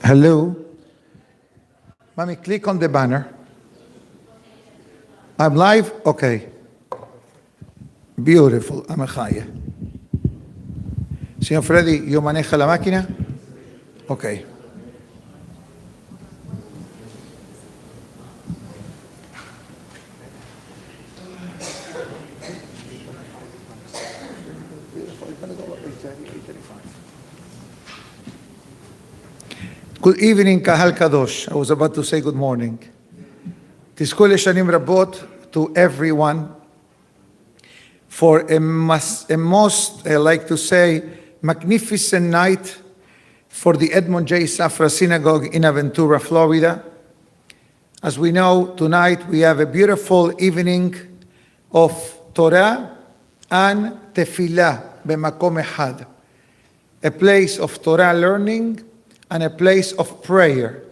Hello. Mommy, click on the banner. I'm live? Okay. Beautiful. Amechaya. Señor Freddy, ¿yo maneja la máquina? Okay. Good evening, Kahal Kadosh. I was about to say good morning. Tizkol Shanim Rabot to everyone for a most, I like to say, magnificent night for the Edmond J. Safra Synagogue in Aventura, Florida. As we know, tonight we have a beautiful evening of Torah and Tefillah b'makom echad, a place of Torah learning and a place of prayer.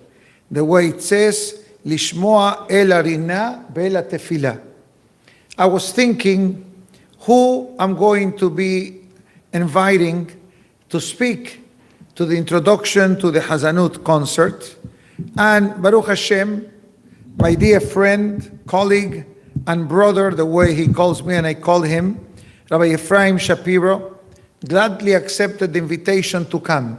The way it says, Lishmoa el arina be'el tefillah. I was thinking who I'm going to be inviting to speak to the introduction to the Hazanut concert. And Baruch Hashem, my dear friend, colleague, and brother, the way he calls me and I call him, Rabbi Ephraim Shapiro, gladly accepted the invitation to come.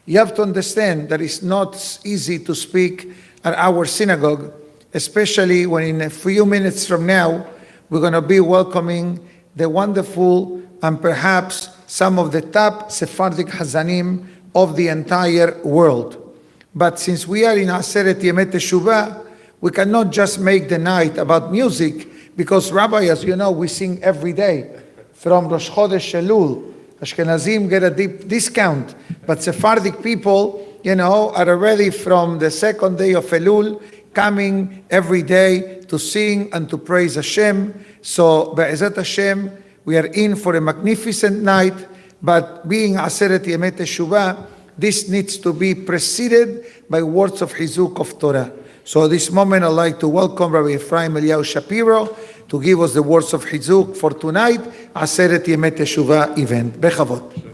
You have to understand that it's not easy to speak at our synagogue, especially when in a few minutes from now, we're going to be welcoming the wonderful and perhaps some of the top Sephardic Hazanim of the entire world. But since we are in Aseret Yemet Teshuvah, we cannot just make the night about music, because Rabbi, as you know, we sing every day. From Rosh Chodesh Elul, Ashkenazim get a deep discount, but Sephardic people, are already from the second day of Elul, coming every day to sing and to praise Hashem. So, Be'ezat Hashem, we are in for a magnificent night, but being Aseret Yemet Teshuvah, this needs to be preceded by words of Hizuk of Torah. So at this moment, I'd like to welcome Rabbi Ephraim Shapiro to give us the words of Hizuk for tonight, Aseret Yemet Teshuvah event. Bechavot.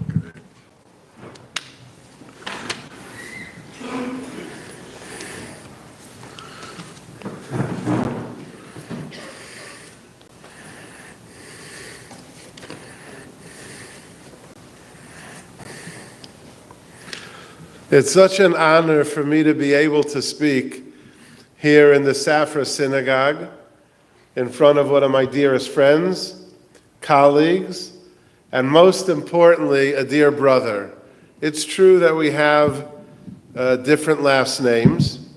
It's such an honor for me to be able to speak here in the Safra Synagogue in front of one of my dearest friends, colleagues, and most importantly, a dear brother. It's true that we have different last names.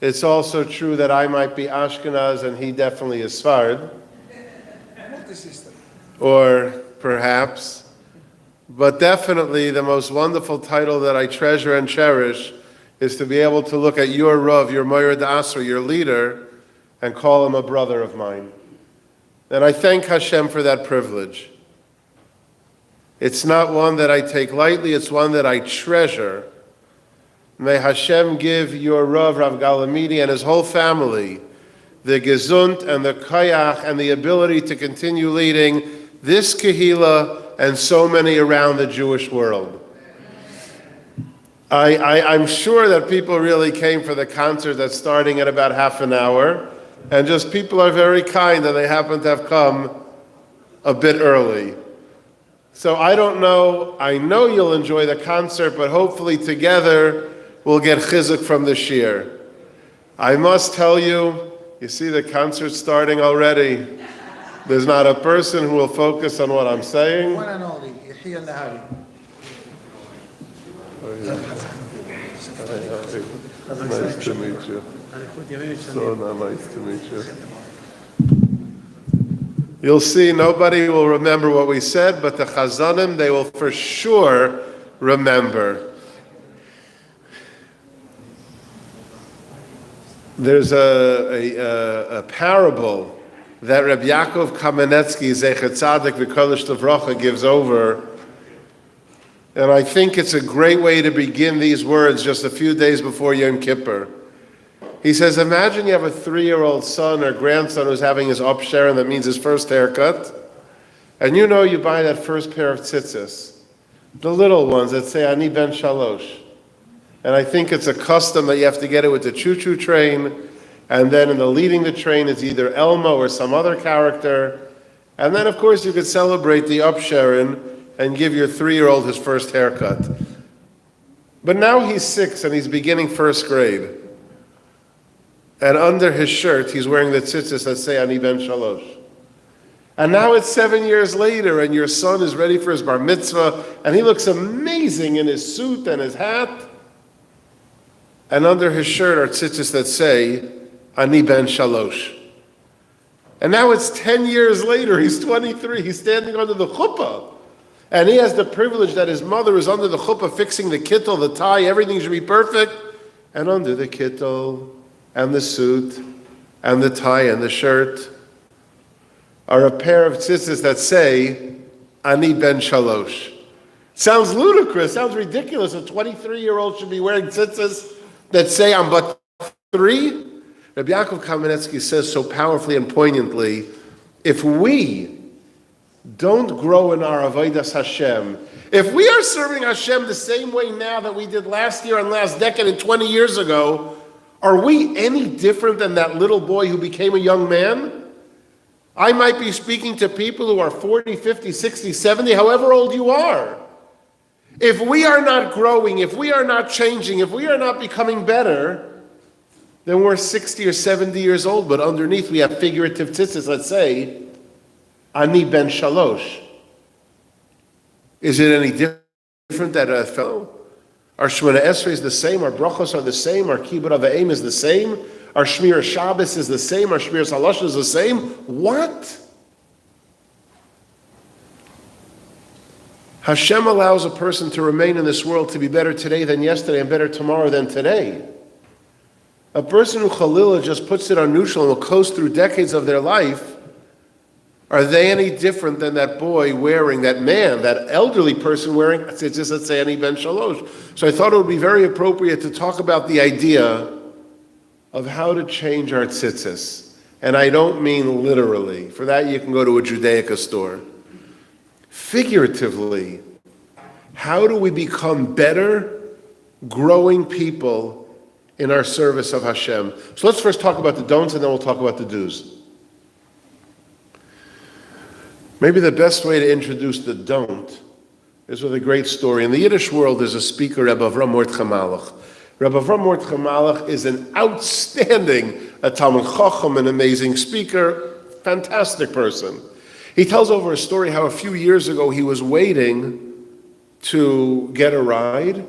It's also true that I might be Ashkenaz and he definitely is Sfard. Or perhaps. But definitely the most wonderful title that I treasure and cherish is to be able to look at your Rav, your Moyer D'Asra, your leader, and call him a brother of mine. And I thank Hashem for that privilege. It's not one that I take lightly, it's one that I treasure. May Hashem give your Rav, Rav Galamidi, and his whole family the gesund and the koyach and the ability to continue leading this kehila and so many around the Jewish world. I'm sure that people really came for the concert that's starting in about half an hour, and just people are very kind and they happen to have come a bit early. So I don't know, I know you'll enjoy the concert, but hopefully together we'll get chizuk from the shir. I must tell you, you see the concert starting already. There's not a person who will focus on what I'm saying. One and only, Yehi al-Nahari. Nice to meet you. So nice to meet you. You'll see nobody will remember what we said, but the Chazanim, they will for sure remember. There's a parable that Rabbi Yaakov Kamenetsky, Zecher Tzadik V'Kodesh Livrocha, gives over. And I think it's a great way to begin these words just a few days before Yom Kippur. He says, imagine you have a 3-year-old son or grandson who's having his upshare, and that means his first haircut. And you know you buy that first pair of tzitzis, the little ones that say, Ani ben shalosh. And I think it's a custom that you have to get it with the choo-choo train, and then in the leading the train is either Elma or some other character. And then, of course, you could celebrate the upsharing and give your 3-year-old his first haircut. But now he's 6 and he's beginning first grade. And under his shirt, he's wearing the tzitzis that say, Ani ben shalosh. And now it's 7 years later, and your son is ready for his bar mitzvah, and he looks amazing in his suit and his hat. And under his shirt are tzitzis that say, Ani ben shalosh. And now it's 10 years later, he's 23, he's standing under the chuppah. And he has the privilege that his mother is under the chuppah fixing the kittel, the tie, everything should be perfect. And under the kittel, and the suit, and the tie, and the shirt, are a pair of tzitzis that say, Ani ben shalosh. Sounds ludicrous, sounds ridiculous. A 23-year-old should be wearing tzitzis that say, I'm but 3? Rabbi Yaakov Kamenetsky says so powerfully and poignantly, if we don't grow in our avodas Hashem, if we are serving Hashem the same way now that we did last year and last decade and 20 years ago, are we any different than that little boy who became a young man? I might be speaking to people who are 40, 50, 60, 70, however old you are. If we are not growing, if we are not changing, if we are not becoming better, then we're 60 or 70 years old, but underneath we have figurative tzitzis that say, Ani ben shalosh. Is it any different that a fellow? Our Shemona Esrei is the same, our brachos are the same, our kibbut avayim is the same, our shmir Shabbos is the same, our shmir Salosh is the same. What? Hashem allows a person to remain in this world to be better today than yesterday and better tomorrow than today. A person who Chalila just puts it on neutral and will coast through decades of their life, are they any different than that boy wearing, that man, that elderly person wearing, tzitzis that say Ani ben shalosh? So I thought it would be very appropriate to talk about the idea of how to change our tzitzis. And I don't mean literally. For that you can go to a Judaica store. Figuratively, how do we become better, growing people in our service of Hashem? So let's first talk about the don'ts and then we'll talk about the do's. Maybe the best way to introduce the don't is with a great story. In the Yiddish world, there's a speaker, Rabbi Ephraim Malach. Rabbi Ephraim Malach is an outstanding Talmud Chacham, an amazing speaker, fantastic person. He tells over a story how a few years ago he was waiting to get a ride.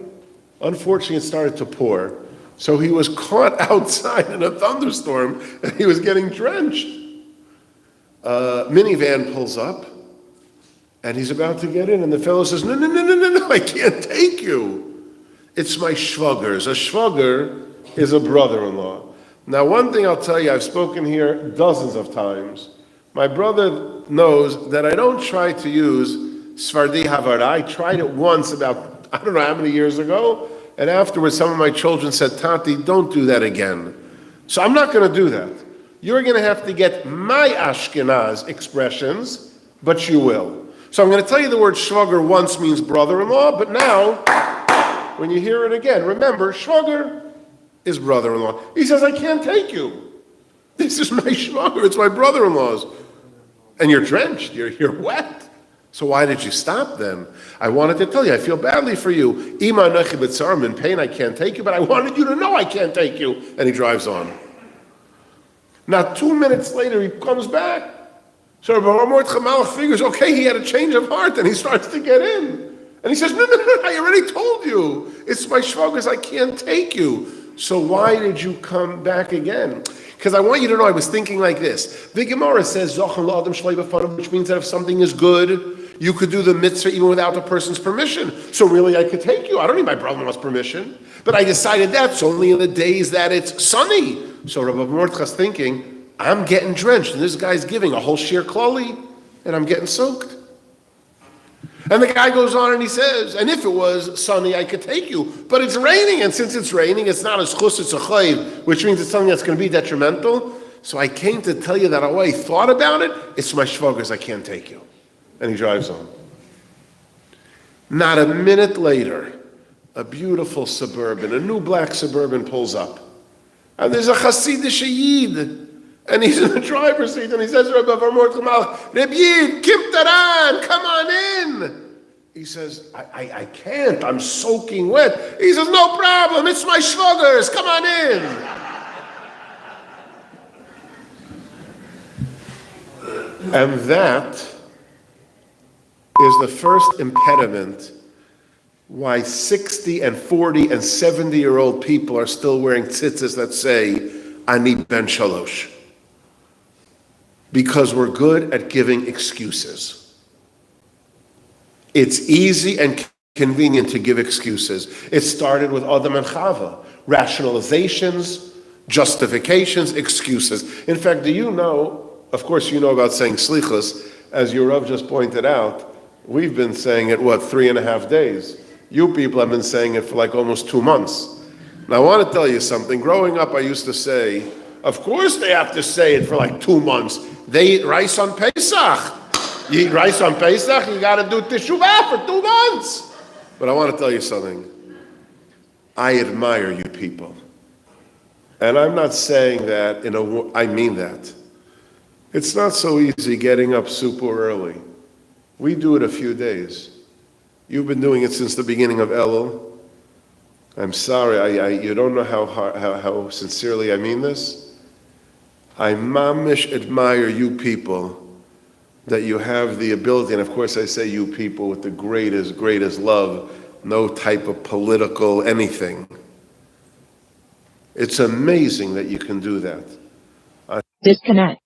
Unfortunately, it started to pour. So he was caught outside in a thunderstorm and he was getting drenched. Minivan pulls up, and he's about to get in, and the fellow says, no, I can't take you. It's my shvugger's. A shvugger is a brother-in-law. Now, one thing I'll tell you, I've spoken here dozens of times. My brother knows that I don't try to use Sfardi Havara. I tried it once about, I don't know how many years ago, and afterwards some of my children said, Tati, don't do that again. So I'm not going to do that. You're going to have to get my Ashkenaz expressions, but you will. So I'm going to tell you the word shvugger once means brother-in-law, but now, when you hear it again, remember, shvugger is brother-in-law. He says, I can't take you. This is my shvugger, it's my brother-in-law's. And you're drenched, you're wet. So why did you stop then? I wanted to tell you, I feel badly for you. Ima nechi b'tzar, I'm in pain, I can't take you, but I wanted you to know I can't take you. And he drives on. Now, 2 minutes later, he comes back. So Rabbi Malach figures, okay, he had a change of heart, and he starts to get in. And he says, no, I already told you. It's my shvugger's, I can't take you. So why did you come back again? Because I want you to know, I was thinking like this. The Gemara says, which means that if something is good, you could do the mitzvah even without the person's permission. So really, I could take you. I don't need my brother-in-law's permission. But I decided that's only in the days that it's sunny. So Rabbi Mordechai's thinking, I'm getting drenched, and this guy's giving a whole sheer klali, and I'm getting soaked. And the guy goes on and he says, and if it was sunny, I could take you. But it's raining, and since it's raining, it's not as chus, it's a chayiv, which means it's something that's going to be detrimental. So I came to tell you that although I thought about it, it's my shvogers, I can't take you. And he drives on. Not a minute later, a beautiful Suburban, a new black Suburban pulls up. And there's a Hasidic Yid. And he's in the driver's seat, and he says, Rabbi Yid, Kim Taran, come on in. He says, I can't, I'm soaking wet. He says, no problem, it's my shvogers, come on in. And that is the first impediment why 60 and 40 and 70-year-old people are still wearing tzitzis that say, Ani ben shalosh. Because we're good at giving excuses. It's easy and convenient to give excuses. It started with Adam and Chava. Rationalizations, justifications, excuses. In fact, do you know, of course you know about saying slichus, as your Rav just pointed out, we've been saying it, 3.5 days? You people have been saying it for like almost 2 months. Now I want to tell you something. Growing up, I used to say, of course they have to say it for like 2 months. They eat rice on Pesach. You eat rice on Pesach, you got to do teshuvah for 2 months. But I want to tell you something. I admire you people. And I'm not saying that I mean that. It's not so easy getting up super early. We do it a few days. You've been doing it since the beginning of Elul. I'm sorry, you don't know how sincerely I mean this. I mamish admire you people that you have the ability, and of course I say you people with the greatest love, no type of political anything. It's amazing that you can do that. Disconnect.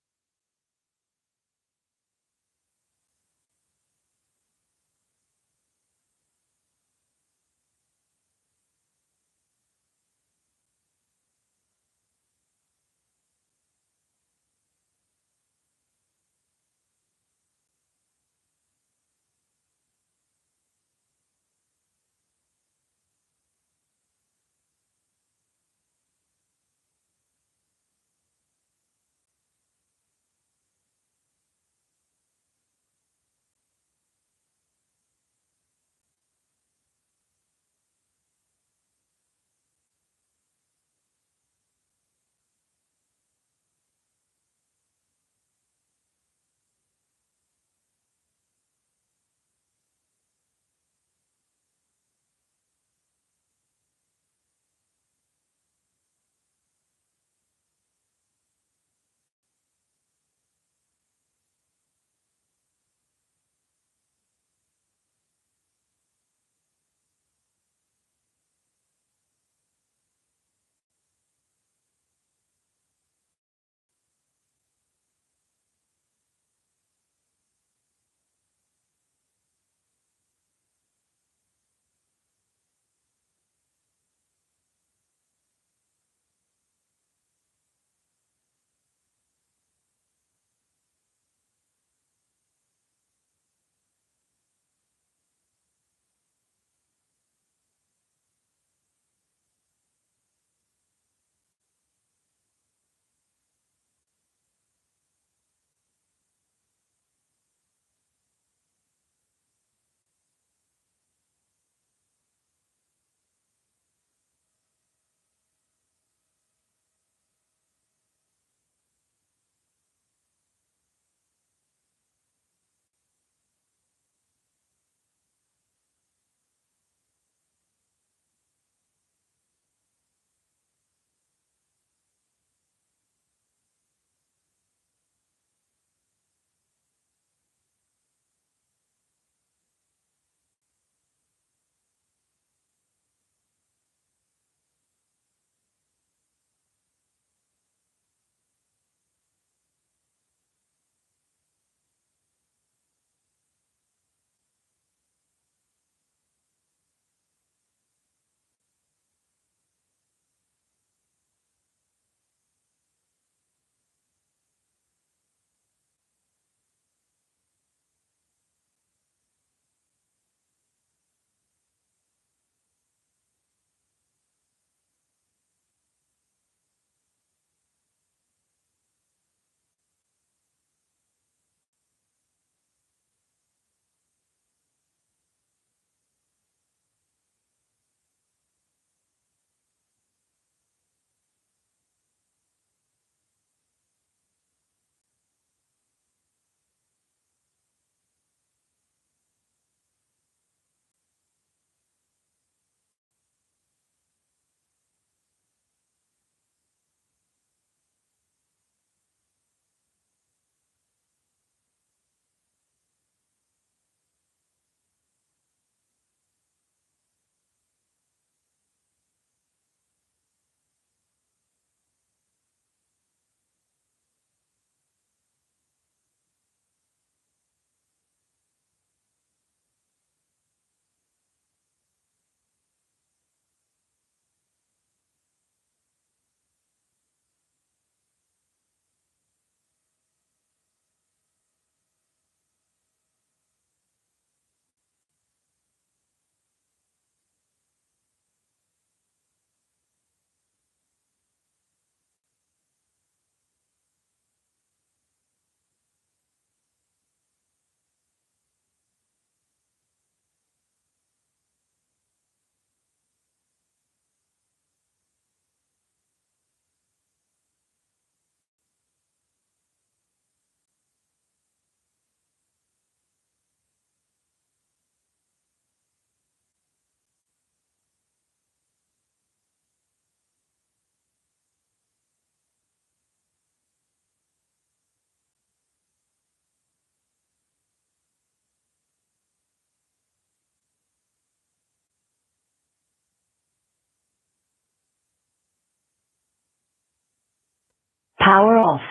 Power off.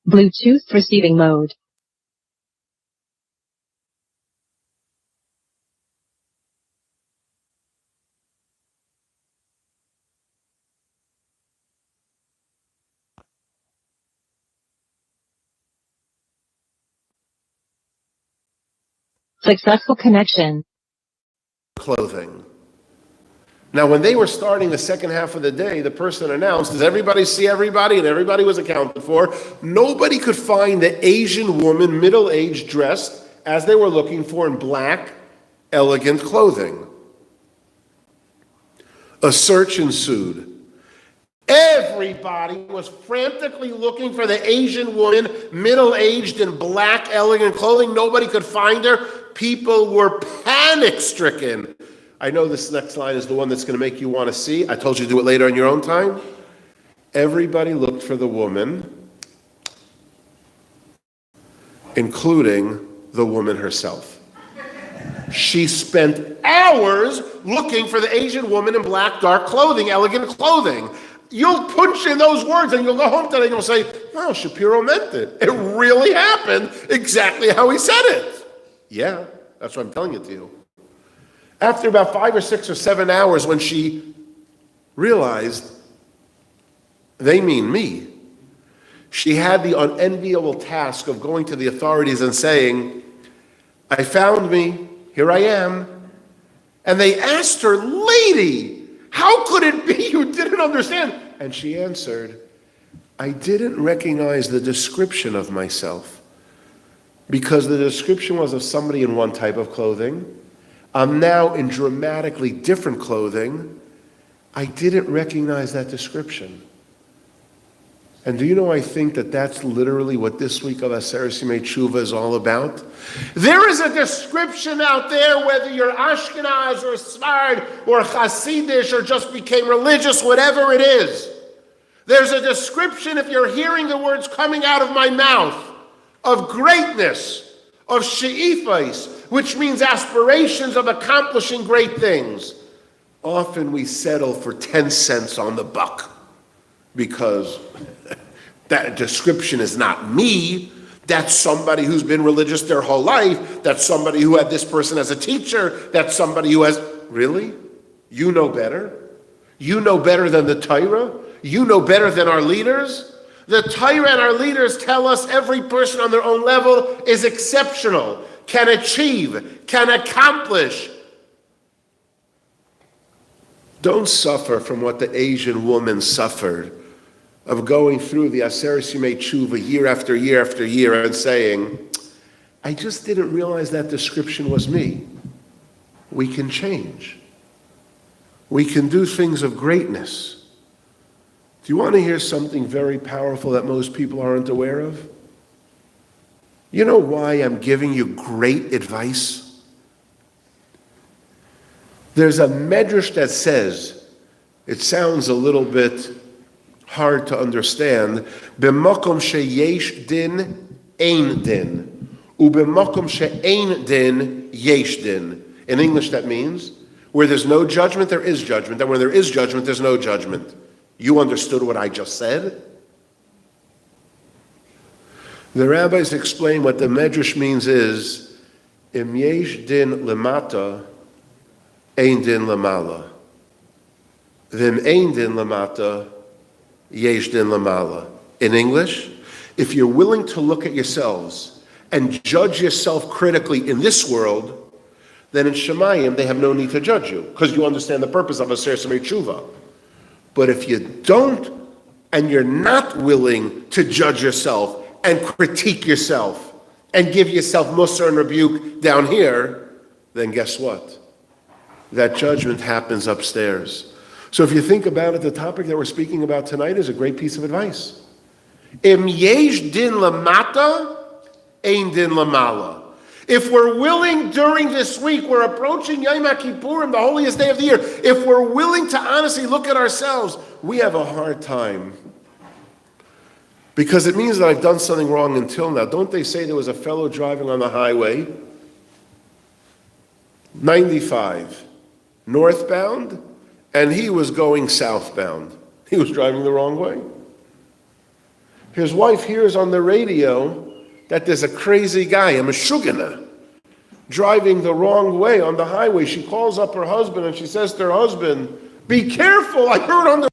Bluetooth receiving mode. Successful connection. Clothing. Now, when they were starting the second half of the day, the person announced, does everybody see everybody? And everybody was accounted for. Nobody could find the Asian woman, middle-aged, dressed as they were looking for in black, elegant clothing. A search ensued. Everybody was frantically looking for the Asian woman, middle-aged, in black, elegant clothing. Nobody could find her. People were panic-stricken. I know this next line is the one that's going to make you want to see. I told you to do it later on your own time. Everybody looked for the woman, including the woman herself. She spent hours looking for the Asian woman in black, dark clothing, elegant clothing. You'll punch in those words and you'll go home today and you'll say, wow, Shapiro meant it. It really happened exactly how he said it. Yeah, that's what I'm telling it to you. After about 5 or 6 or 7 hours, when she realized they mean me, she had the unenviable task of going to the authorities and saying, I found me, here I am. And they asked her, lady, how could it be you didn't understand? And she answered, I didn't recognize the description of myself because the description was of somebody in one type of clothing. I'm now in dramatically different clothing. I didn't recognize that description. And do you know, I think that that's literally what this week of Aseret Yimei Tshuva is all about. There is a description out there, whether you're Ashkenaz or Sfard or Hasidish or just became religious, whatever it is. There's a description, if you're hearing the words coming out of my mouth, of greatness, of she'ifais, which means aspirations of accomplishing great things. Often we settle for 10 cents on the buck because that description is not me. That's somebody who's been religious their whole life. That's somebody who had this person as a teacher. That's somebody who has, really? You know better? You know better than the Torah? You know better than our leaders? The Torah and our leaders tell us every person on their own level is exceptional, can achieve, can accomplish. Don't suffer from what the Asian woman suffered, of going through the Aseret Yimei Tshuva year after year after year and saying, I just didn't realize that description was me. We can change. We can do things of greatness. Do you want to hear something very powerful that most people aren't aware of? You know why I'm giving you great advice? There's a medrash that says, it sounds a little bit hard to understand, b'makom sheyesh din, ein din. U'b'makom she'ein din, yesh din. In English that means, where there's no judgment, there is judgment. And where there is judgment, there's no judgment. You understood what I just said? The rabbis explain what the medrash means is, im yesh din lemata, ein din lemala. Vim ein din lemata, yesh din lemala. In English, if you're willing to look at yourselves and judge yourself critically in this world, then in Shemayim they have no need to judge you, because you understand the purpose of a Ser Samei Tshuva. But if you don't, and you're not willing to judge yourself and critique yourself and give yourself mussar and rebuke down here, then guess what? That judgment happens upstairs. So if you think about it, the topic that we're speaking about tonight is a great piece of advice. Im yesh din lamata, ein din lamala. If we're willing during this week, we're approaching Yom Kippurim, the holiest day of the year. If we're willing to honestly look at ourselves, we have a hard time. Because it means that I've done something wrong until now. Don't they say there was a fellow driving on the highway, 95, northbound, and he was going southbound. He was driving the wrong way. His wife hears on the radio that there's a crazy guy, a meshugana, driving the wrong way on the highway. She calls up her husband and she says to her husband, "Be careful, I heard on the